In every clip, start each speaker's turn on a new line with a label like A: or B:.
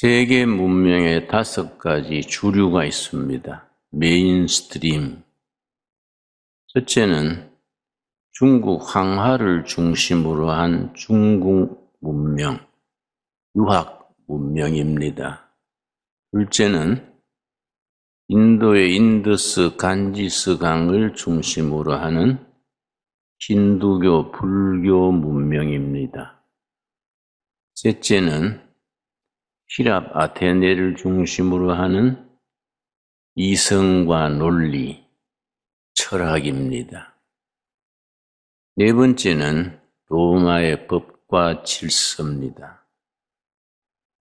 A: 세계 문명에 5가지 주류가 있습니다. 메인스트림. 첫째는 중국 황하를 중심으로 한 중국 문명, 유학 문명입니다. 둘째는 인도의 인더스 간지스 강을 중심으로 하는 힌두교, 불교 문명입니다. 셋째는 히랍 아테네를 중심으로 하는 이성과 논리, 철학입니다. 네 번째는 로마의 법과 질서입니다.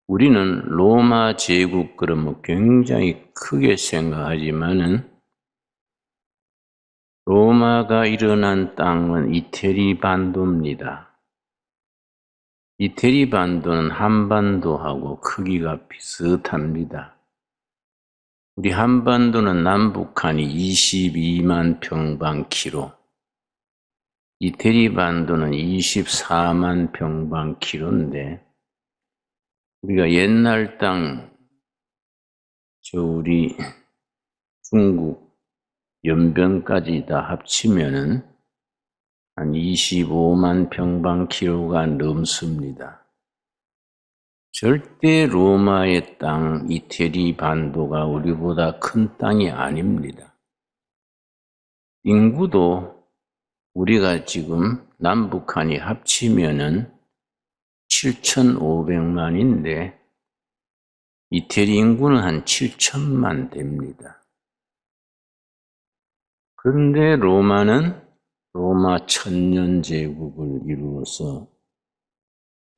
A: 우리는 로마 제국 그러면 굉장히 크게 생각하지만은 로마가 일어난 땅은 이태리 반도입니다. 이태리 반도는 한반도하고 크기가 비슷합니다. 우리 한반도는 남북한이 22만 평방키로, 이태리 반도는 24만 평방키로인데, 우리가 옛날 땅, 우리 중국 연변까지 다 합치면은 한 25만 평방키로가 넘습니다. 절대 로마의 땅, 이태리 반도가 우리보다 큰 땅이 아닙니다. 인구도 우리가 지금 남북한이 합치면은 7,500만인데 이태리 인구는 한 7천만 됩니다. 그런데 로마는 로마 천년제국을 이루어서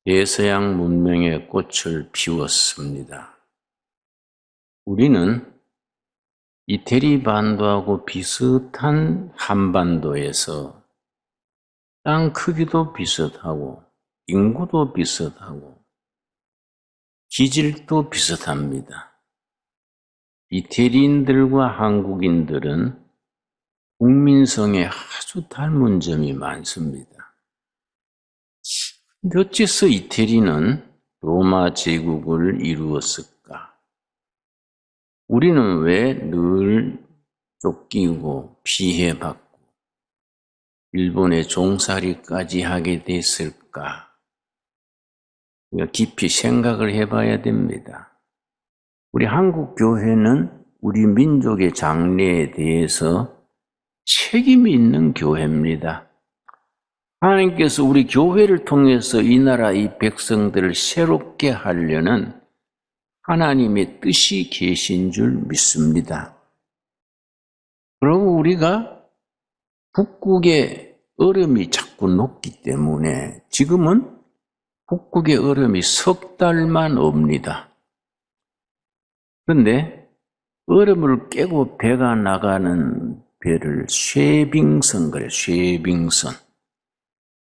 A: 대서양 문명의 꽃을 피웠습니다. 우리는 이태리 반도하고 비슷한 한반도에서 땅 크기도 비슷하고 인구도 비슷하고 기질도 비슷합니다. 이태리인들과 한국인들은 국민성에 아주 닮은 점이 많습니다. 근데 어째서 이태리는 로마 제국을 이루었을까? 우리는 왜 늘 쫓기고 피해받고 일본의 종살이까지 하게 됐을까? 우리가 깊이 생각을 해봐야 됩니다. 우리 한국 교회는 우리 민족의 장래에 대해서 책임이 있는 교회입니다. 하나님께서 우리 교회를 통해서 이 나라 이 백성들을 새롭게 하려는 하나님의 뜻이 계신 줄 믿습니다. 그리고 우리가 북극의 얼음이 자꾸 녹기 때문에 지금은 북극의 얼음이 석 달만 옵니다. 그런데 얼음을 깨고 배가 나가는 배를 쉐빙선 그래요. 쉐빙선.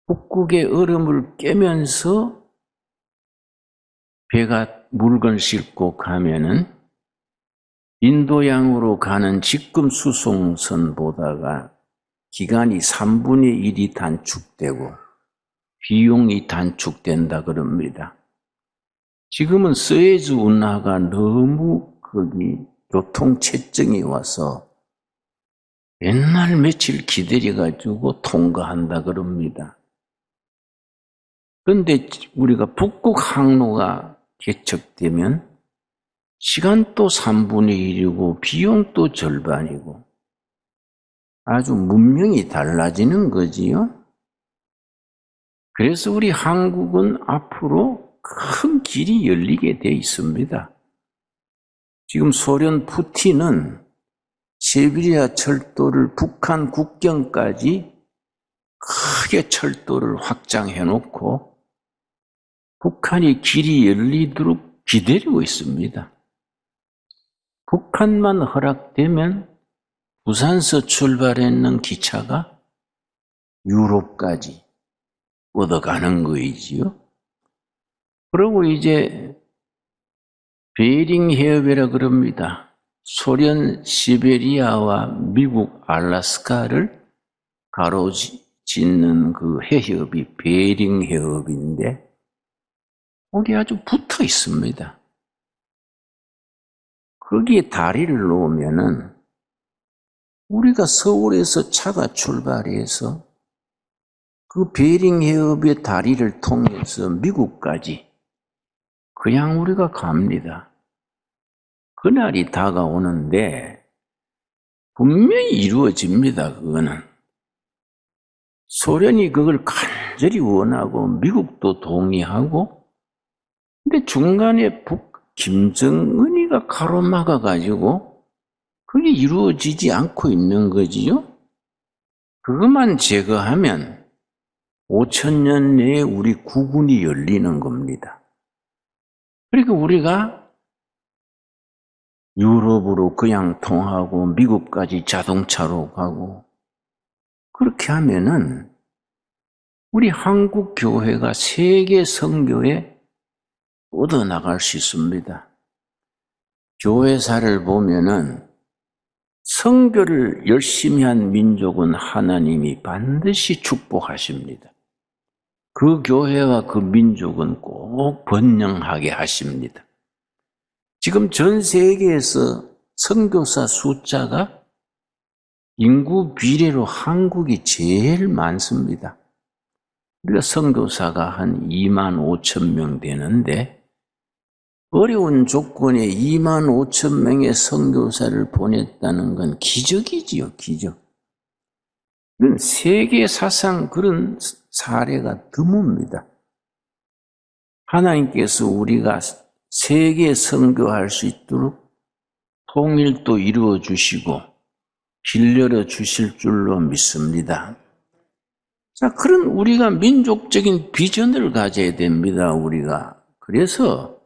A: 북극의 얼음을 깨면서 배가 물건 싣고 가면은 인도양으로 가는 직금 수송선보다가 기간이 3분의 1이 단축되고 비용이 단축된다 그럽니다. 지금은 스에즈 운하가 너무 거기 교통체증이 와서 옛날 며칠 기다려가지고 통과한다 그럽니다. 그런데 우리가 북극 항로가 개척되면 시간도 3분의 1이고 비용도 절반이고 아주 문명이 달라지는 거지요. 그래서 우리 한국은 앞으로 큰 길이 열리게 돼 있습니다. 지금 소련 푸틴은 시베리아 철도를 북한 국경까지 크게 철도를 확장해 놓고 북한이 길이 열리도록 기다리고 있습니다. 북한만 허락되면 부산서 출발했는 기차가 유럽까지 뻗어가는 거이지요. 그리고 이제 베링 해협이라 그럽니다. 소련 시베리아와 미국 알래스카를 가로짓는 그 해협이 베링 해협인데 거기 아주 붙어 있습니다. 거기에 다리를 놓으면은 우리가 서울에서 차가 출발해서 그 베링 해협의 다리를 통해서 미국까지 그냥 우리가 갑니다. 그날이 다가오는데 분명히 이루어집니다. 그거는. 소련이 그걸 간절히 원하고 미국도 동의하고, 근데 중간에 김정은이가 가로막아 가지고 그게 이루어지지 않고 있는 거지요. 그것만 제거하면 5,000년 내에 우리 국운이 열리는 겁니다. 그러니까 우리가 유럽으로 그냥 통하고 미국까지 자동차로 가고 그렇게 하면은 우리 한국 교회가 세계 선교에 뻗어나갈 수 있습니다. 교회사를 보면은 선교를 열심히 한 민족은 하나님이 반드시 축복하십니다. 그 교회와 그 민족은 꼭 번영하게 하십니다. 지금 전 세계에서 선교사 숫자가 인구 비례로 한국이 제일 많습니다. 우리가 선교사가 한 25,000명 되는데 어려운 조건에 25,000명의 선교사를 보냈다는 건 기적이지요, 기적. 이건 세계 사상 그런 사례가 드뭅니다. 하나님께서 우리가 세계 선교할 수 있도록 통일도 이루어 주시고 길 열어 주실 줄로 믿습니다. 자, 그런 우리가 민족적인 비전을 가져야 됩니다, 우리가. 그래서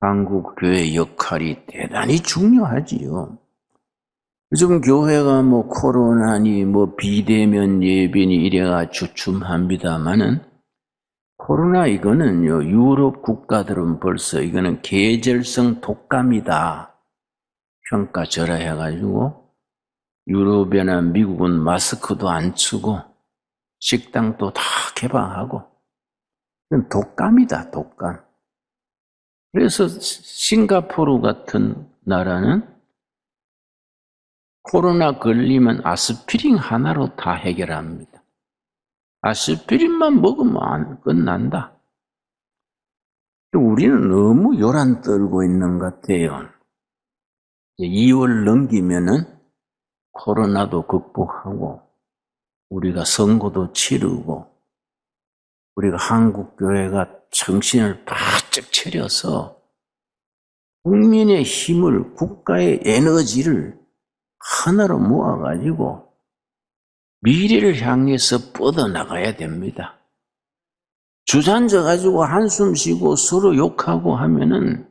A: 한국 교회 역할이 대단히 중요하지요. 요즘 교회가 뭐 코로나니 뭐 비대면 예배니 이래가 주춤합니다마는 코로나 이거는요, 유럽 국가들은 벌써 이거는 계절성 독감이다 평가절하해가지고 유럽이나 미국은 마스크도 안 쓰고 식당도 다 개방하고 이건 독감이다, 독감. 그래서 싱가포르 같은 나라는 코로나 걸리면 아스피린 하나로 다 해결합니다. 아스피린만 먹으면 끝난다. 우리는 너무 요란 떨고 있는 것 같아요. 2월 넘기면은 코로나도 극복하고 우리가 선거도 치르고 우리가 한국교회가 정신을 바짝 차려서 국민의 힘을, 국가의 에너지를 하나로 모아가지고 미래를 향해서 뻗어나가야 됩니다. 주저앉아 가지고 한숨 쉬고 서로 욕하고 하면은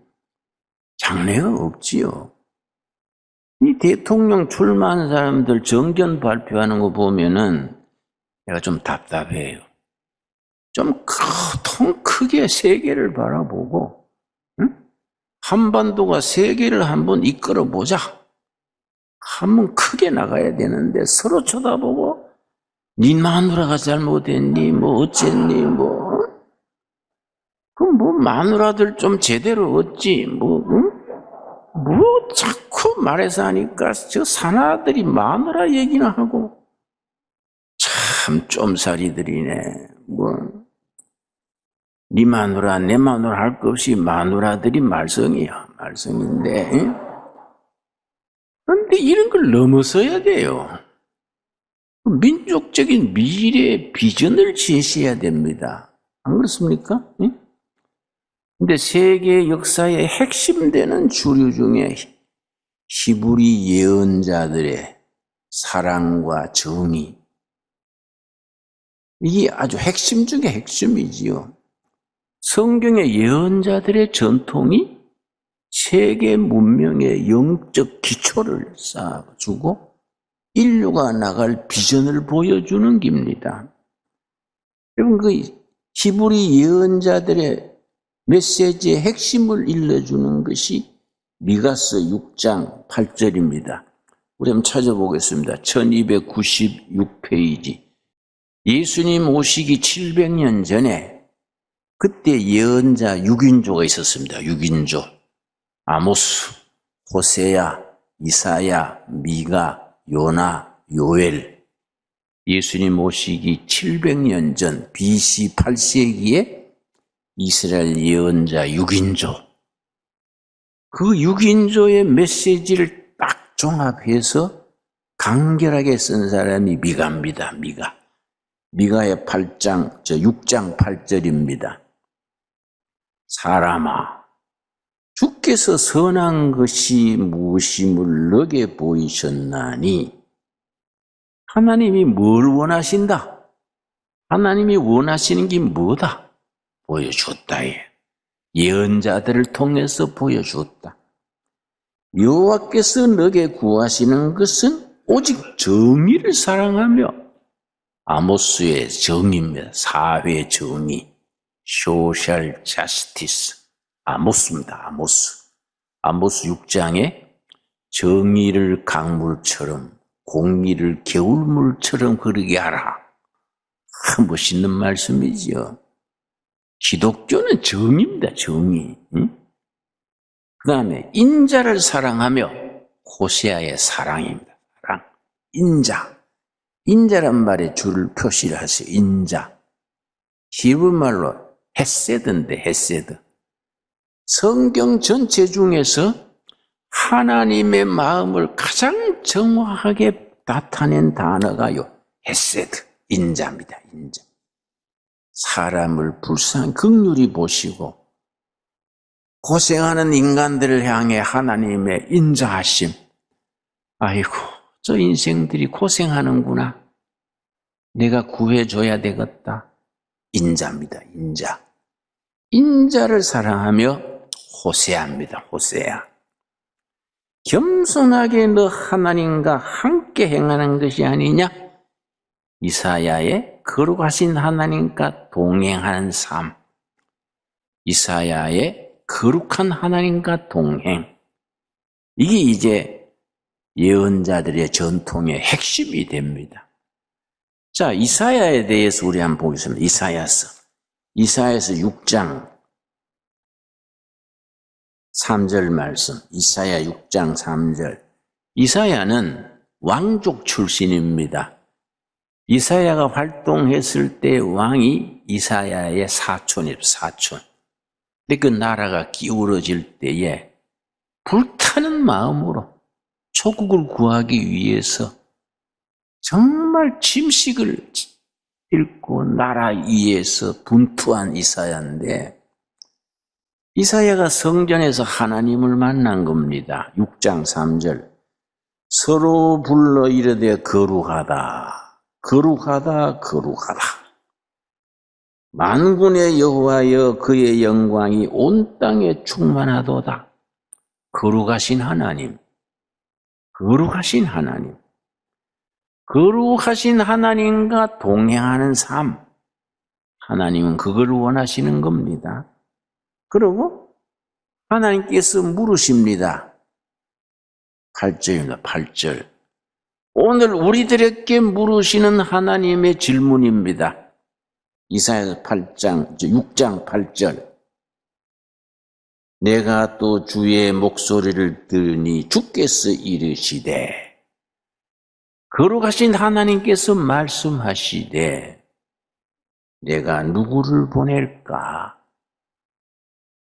A: 장래가 없지요. 이 대통령 출마하는 사람들 정견 발표하는 거 보면은 내가 좀 답답해요. 좀 통 크게 세계를 바라보고, 응? 한반도가 세계를 한번 이끌어 보자. 한번 크게 나가야 되는데 서로 쳐다보고 네 마누라가 잘못했니 뭐 어쨌니 그럼 뭐 마누라들 좀 제대로 어찌 뭐 자꾸 말해서 하니까 저 사나들이 마누라 얘기나 하고 참 쫌살이들이네. 네 마누라 내 마누라 할 것 없이 마누라들이 말썽인데 그런데 이런 걸 넘어서야 돼요. 민족적인 미래의 비전을 제시해야 됩니다. 안 그렇습니까? 근데 세계 역사의 핵심되는 주류 중에 히브리 예언자들의 사랑과 정의, 이게 아주 핵심 중에 핵심이지요. 성경의 예언자들의 전통이 세계 문명의 영적 기초를 쌓아주고 인류가 나갈 비전을 보여주는 겁니다. 여러분, 그 히브리 예언자들의 메시지의 핵심을 일러주는 것이 미가서 6장 8절입니다. 우리 한번 찾아보겠습니다. 1296페이지. 예수님 오시기 700년 전에 그때 예언자 6인조가 있었습니다. 6인조. 아모스, 호세야, 이사야, 미가, 요나, 요엘. 예수님 오시기 700년 전 BC 8세기에 이스라엘 예언자 6인조. 그 6인조의 메시지를 딱 종합해서 간결하게 쓴 사람이 미가입니다. 미가의 6장 8절입니다. 사람아, 주께서 선한 것이 무엇임을 너게 보이셨나니. 하나님이 뭘 원하신다? 하나님이 원하시는 게 뭐다? 보여줬다. 예언자들을 통해서 보여줬다. 여호와께서 너게 구하시는 것은 오직 정의를 사랑하며, 아모스의 정의입니다. 사회 정의, 소셜 자스티스. 아모스입니다. 아모스 6장에 정의를 강물처럼, 공의를 개울물처럼 흐르게 하라. 멋있는 말씀이지요. 기독교는 정의입니다. 정의. 그 다음에 인자를 사랑하며, 호세아의 사랑입니다. 사랑. 인자란 말에 줄을 표시를 하세요. 인자. 히브리말로 헤세드인데, 헤세드. 성경 전체 중에서 하나님의 마음을 가장 정확하게 나타낸 단어가요, 헤세드, 인자입니다. 인자. 사람을 불쌍히 긍휼히 보시고 고생하는 인간들을 향해 하나님의 인자하심. 아이고, 저 인생들이 고생하는구나. 내가 구해줘야 되겠다. 인자입니다. 인자. 인자를 사랑하며 호세아입니다. 호세아. 겸손하게 너 하나님과 함께 행하는 것이 아니냐? 이사야의 거룩하신 하나님과 동행하는 삶. 이사야의 거룩한 하나님과 동행. 이게 이제 예언자들의 전통의 핵심이 됩니다. 자, 이사야에 대해서 우리 한번 보겠습니다. 이사야서 6장 3절 말씀. 이사야 6장 3절. 이사야는 왕족 출신입니다. 이사야가 활동했을 때 왕이 이사야의 사촌입니다. 사촌. 근데 그 나라가 기울어질 때에 불타는 마음으로 조국을 구하기 위해서 정말 침식을 잃고 나라 위에서 분투한 이사야인데, 이사야가 성전에서 하나님을 만난 겁니다. 6장 3절. 서로 불러 이르되 거룩하다, 거룩하다, 거룩하다. 만군의 여호와여, 그의 영광이 온 땅에 충만하도다. 거룩하신 하나님, 거룩하신 하나님, 거룩하신 하나님과 동행하는 삶. 하나님은 그걸 원하시는 겁니다. 그리고 하나님께서 물으십니다. 8절입니다. 8절. 오늘 우리들에게 물으시는 하나님의 질문입니다. 이사야 6장 8절. 내가 또 주의 목소리를 들으니 주께서 이르시되, 거룩하신 하나님께서 말씀하시되, 내가 누구를 보낼까?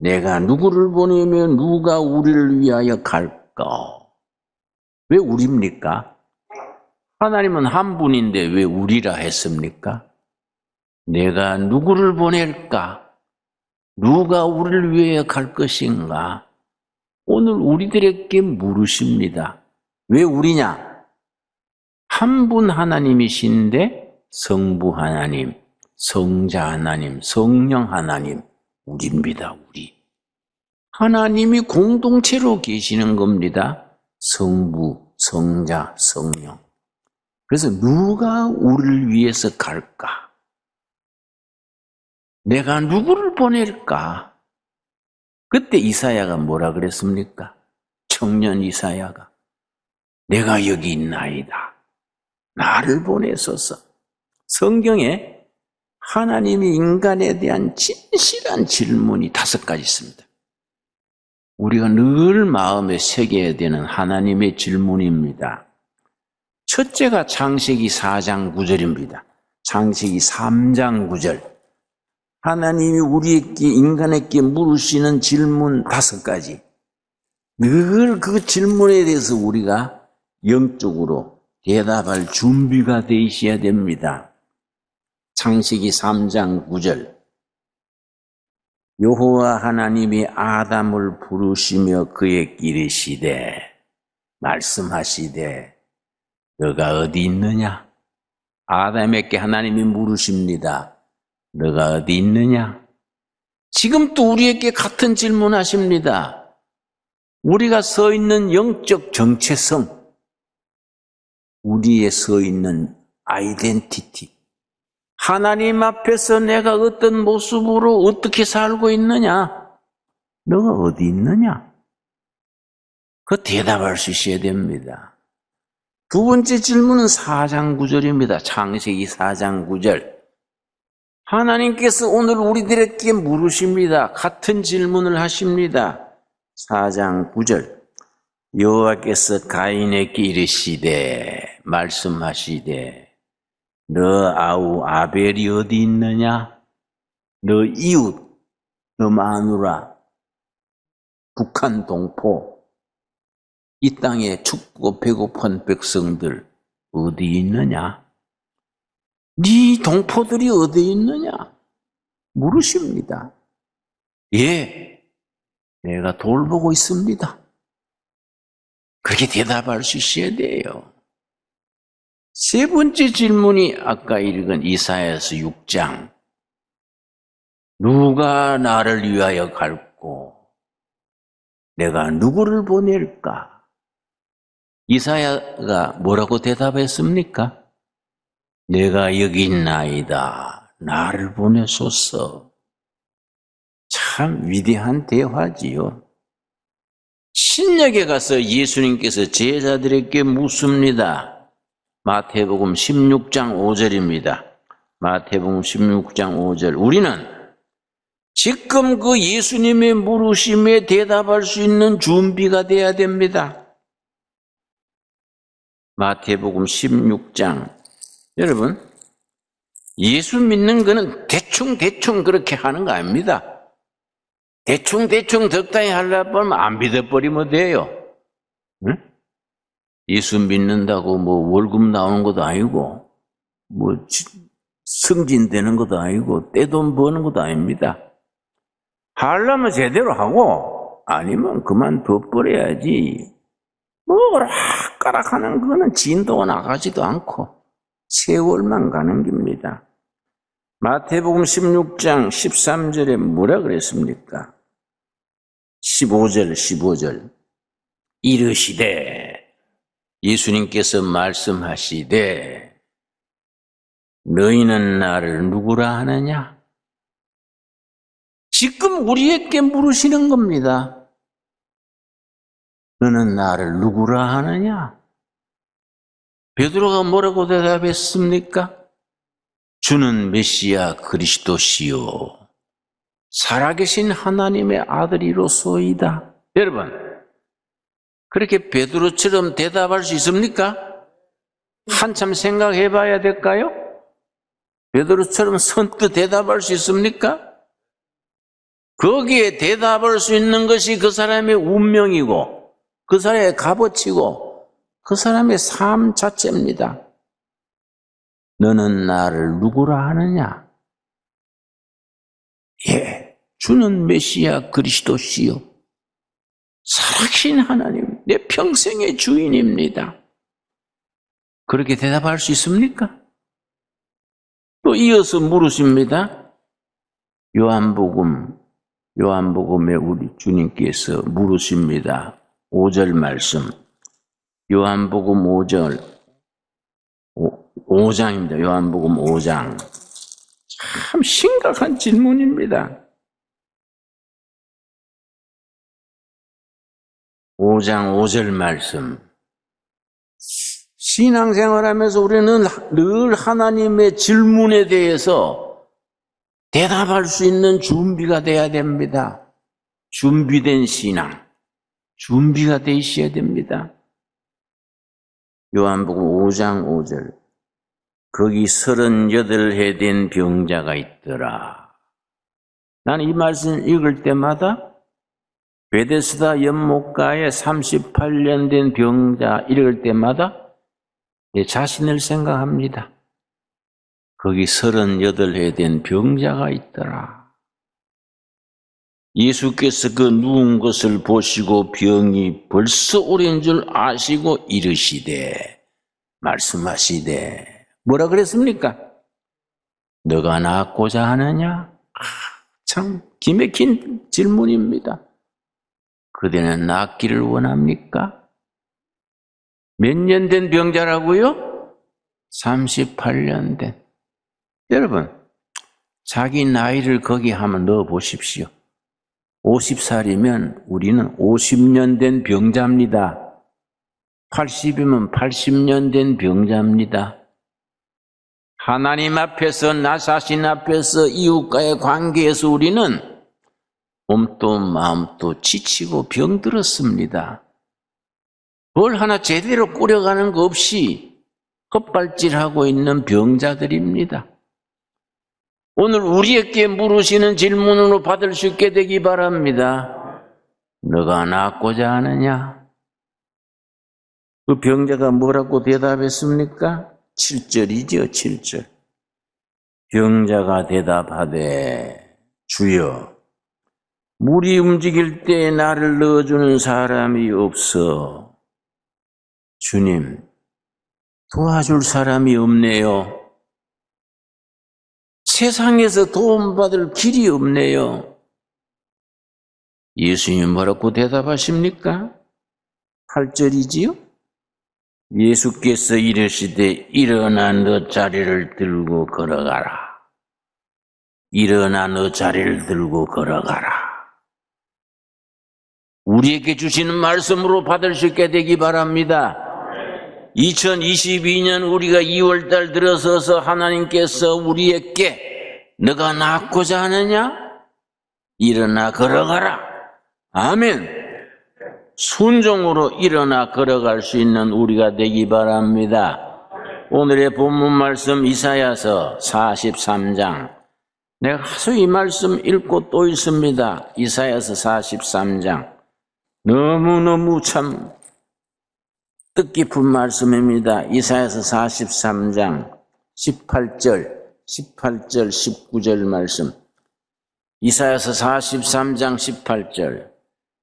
A: 내가 누구를 보내면 누가 우리를 위하여 갈까? 왜 우리입니까? 하나님은 한 분인데 왜 우리라 했습니까? 내가 누구를 보낼까? 누가 우리를 위하여 갈 것인가? 오늘 우리들에게 물으십니다. 왜 우리냐? 한 분 하나님이신데 성부 하나님, 성자 하나님, 성령 하나님, 우리입니다. 우리. 하나님이 공동체로 계시는 겁니다. 성부, 성자, 성령. 그래서 누가 우리를 위해서 갈까? 내가 누구를 보낼까? 그때 이사야가 뭐라 그랬습니까? 청년 이사야가, 내가 여기 있나이다, 나를 보내소서. 성경에 하나님이 인간에 대한 진실한 질문이 5가지 있습니다. 우리가 늘 마음에 새겨야 되는 하나님의 질문입니다. 첫째가 창세기 4장 9절입니다. 창세기 3장 9절. 하나님이 우리에게, 인간에게 물으시는 질문 5가지. 늘 그 질문에 대해서 우리가 영적으로 대답할 준비가 되어 있어야 됩니다. 창세기 3장 9절. 여호와 하나님이 아담을 부르시며 그에게 이르시되, 말씀하시되, 너가 어디 있느냐? 아담에게 하나님이 물으십니다. 너가 어디 있느냐? 지금 또 우리에게 같은 질문하십니다. 우리가 서 있는 영적 정체성, 우리의 서 있는 아이덴티티, 하나님 앞에서 내가 어떤 모습으로 어떻게 살고 있느냐? 너가 어디 있느냐? 그 대답할 수 있어야 됩니다. 두 번째 질문은 4장 9절입니다. 창세기 4장 9절. 하나님께서 오늘 우리들에게 물으십니다. 같은 질문을 하십니다. 4장 9절. 여호와께서 가인에게 이르시되, 말씀하시되, 너 아우 아벨이 어디 있느냐? 너 이웃, 너 마누라, 북한 동포, 이 땅에 춥고 배고픈 백성들 어디 있느냐? 네 동포들이 어디 있느냐? 물으십니다. 예, 내가 돌보고 있습니다. 그렇게 대답할 수 있어야 돼요. 세 번째 질문이 아까 읽은 이사야서 6장. 누가 나를 위하여 갈고 내가 누구를 보낼까? 이사야가 뭐라고 대답했습니까? 내가 여기 있나이다. 나를 보내소서. 참 위대한 대화지요. 신약에 가서 예수님께서 제자들에게 묻습니다. 마태복음 16장 5절입니다. 마태복음 16장 5절. 우리는 지금 그 예수님의 물으심에 대답할 수 있는 준비가 돼야 됩니다. 마태복음 16장. 여러분, 예수 믿는 거는 대충 그렇게 하는 거 아닙니다. 대충 적당히 하려고 하면 안 믿어버리면 돼요. 응? 예수 믿는다고 뭐 월급 나오는 것도 아니고, 뭐 승진되는 것도 아니고, 떼돈 버는 것도 아닙니다. 하려면 제대로 하고, 아니면 그만 둬버려야지. 뭐 오락가락 하는 거는 진도가 나가지도 않고, 세월만 가는 겁니다. 마태복음 16장 13절에 뭐라 그랬습니까? 15절. 이르시되, 예수님께서 말씀하시되, 너희는 나를 누구라 하느냐? 지금 우리에게 물으시는 겁니다. 너는 나를 누구라 하느냐? 베드로가 뭐라고 대답했습니까? 주는 메시아 그리스도시요 살아계신 하나님의 아들이로소이다. 여러분, 그렇게 베드로처럼 대답할 수 있습니까? 한참 생각해 봐야 될까요? 베드로처럼 선뜻 대답할 수 있습니까? 거기에 대답할 수 있는 것이 그 사람의 운명이고, 그 사람의 값어치고, 그 사람의 삶 자체입니다. 너는 나를 누구라 하느냐? 예, 주는 메시아 그리스도시요 살아계신 하나님, 내 평생의 주인입니다. 그렇게 대답할 수 있습니까? 또 이어서 물으십니다. 요한복음에 우리 주님께서 물으십니다. 5절 말씀. 요한복음 5장입니다. 요한복음 5장. 참 심각한 질문입니다. 5장 5절 말씀. 신앙생활하면서 우리는 늘 하나님의 질문에 대해서 대답할 수 있는 준비가 돼야 됩니다. 준비된 신앙. 준비가 돼 있어야 됩니다. 요한복음 5장 5절. 거기 38해 된 병자가 있더라. 나는 이 말씀 읽을 때마다 베데스다 연못가에 38년 된 병자 읽을 때마다 내 자신을 생각합니다. 거기 38해 된 병자가 있더라. 예수께서 그 누운 것을 보시고 병이 벌써 오랜 줄 아시고 이르시되, 말씀하시되, 뭐라 그랬습니까? 너가 낫고자 하느냐? 참 기맥힌 질문입니다. 그대는 낫기를 원합니까? 몇 년 된 병자라고요? 38년 된. 여러분, 자기 나이를 거기 한번 넣어 보십시오. 50살이면 우리는 50년 된 병자입니다. 80이면 80년 된 병자입니다. 하나님 앞에서, 나 자신 앞에서, 이웃과의 관계에서 우리는 몸도 마음도 지치고 병들었습니다. 뭘 하나 제대로 꾸려가는 거 없이 헛발질하고 있는 병자들입니다. 오늘 우리에게 물으시는 질문으로 받을 수 있게 되기 바랍니다. 너가 낫고자 하느냐? 그 병자가 뭐라고 대답했습니까? 7절이죠, 7절. 병자가 대답하되, 주여, 물이 움직일 때 나를 넣어주는 사람이 없어. 주님, 도와줄 사람이 없네요. 세상에서 도움받을 길이 없네요. 예수님 뭐라고 대답하십니까? 8절이지요? 예수께서 이르시되 일어나 너 자리를 들고 걸어가라. 일어나 너 자리를 들고 걸어가라. 우리에게 주시는 말씀으로 받을 수 있게 되기 바랍니다. 2022년 우리가 2월달 들어서서 하나님께서 우리에게 너가 낫고자 하느냐? 일어나 걸어가라. 아멘. 순종으로 일어나 걸어갈 수 있는 우리가 되기 바랍니다. 오늘의 본문 말씀 이사야서 43장. 내가 하도 이 말씀 읽고 또 읽습니다. 이사야서 43장. 너무너무 참 뜻깊은 말씀입니다. 이사야서 43장 18절, 19절 말씀. 이사야서 43장 18절.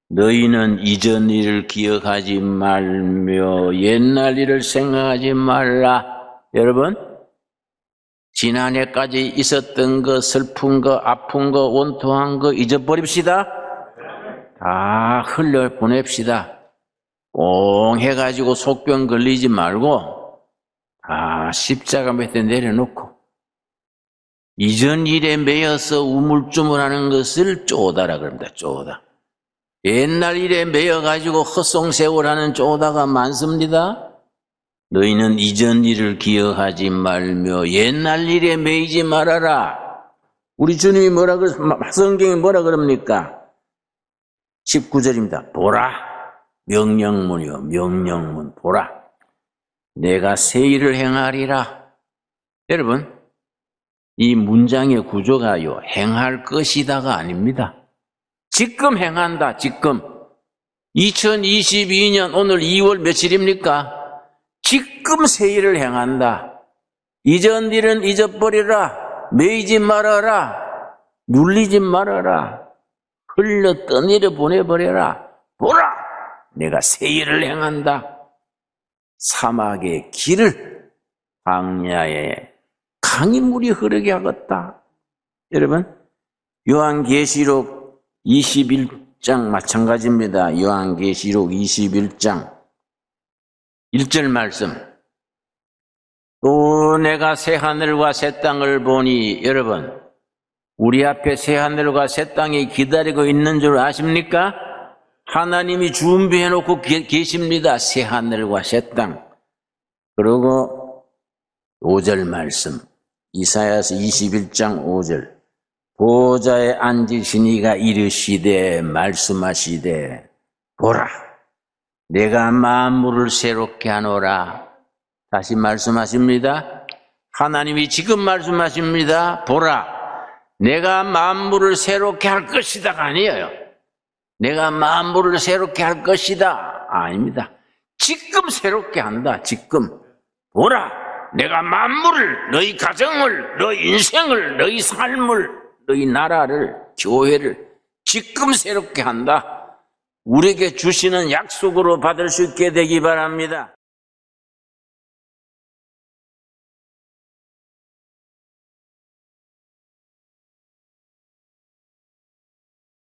A: 너희는 이전 일을 기억하지 말며 옛날 일을 생각하지 말라. 여러분, 지난해까지 있었던 거, 슬픈 거, 아픈 거, 원통한 거 잊어버립시다. 다 흘려보냅시다. 꽁 해가지고 속병 걸리지 말고 다 십자가 밑에 내려놓고 이전 일에 매여서 우물쭈물하는 것을 쪼다라 그럽니다. 쪼다. 옛날 일에 매여가지고 헛송세월하는 쪼다가 많습니다. 너희는 이전 일을 기억하지 말며 옛날 일에 매이지 말아라. 우리 주님이 뭐라 그럽니까? 성경이 뭐라 그럽니까? 19절입니다. 보라. 명령문이요. 명령문. 보라. 내가 새 일을 행하리라. 여러분, 이 문장의 구조가요. 행할 것이다가 아닙니다. 지금 행한다. 지금. 2022년 오늘 2월 며칠입니까? 지금 새 일을 행한다. 이전 일은 잊어버리라. 매이지 말아라. 눌리지 말아라. 흘러 떠내려 보내버려라. 보라! 내가 새 일을 행한다. 사막의 길을 광야에 강이 물이 흐르게 하겠다. 여러분, 요한계시록 21장 마찬가지입니다. 요한계시록 21장 1절 말씀. 또 내가 새 하늘과 새 땅을 보니, 여러분, 우리 앞에 새 하늘과 새 땅이 기다리고 있는 줄 아십니까? 하나님이 준비해 놓고 계십니다. 새 하늘과 새 땅. 그리고 5절 말씀. 이사야서 21장 5절. 보좌에 앉으신 이가 이르시되 말씀하시되 보라. 내가 만물을 새롭게 하노라. 다시 말씀하십니다. 하나님이 지금 말씀하십니다. 보라, 내가 만물을 새롭게 할 것이다가 아니에요. 내가 만물을 새롭게 할 것이다 아닙니다. 지금 새롭게 한다. 지금 보라, 내가 만물을, 너희 가정을, 너희 인생을, 너희 삶을, 너희 나라를, 교회를 지금 새롭게 한다. 우리에게 주시는 약속으로 받을 수 있게 되기 바랍니다.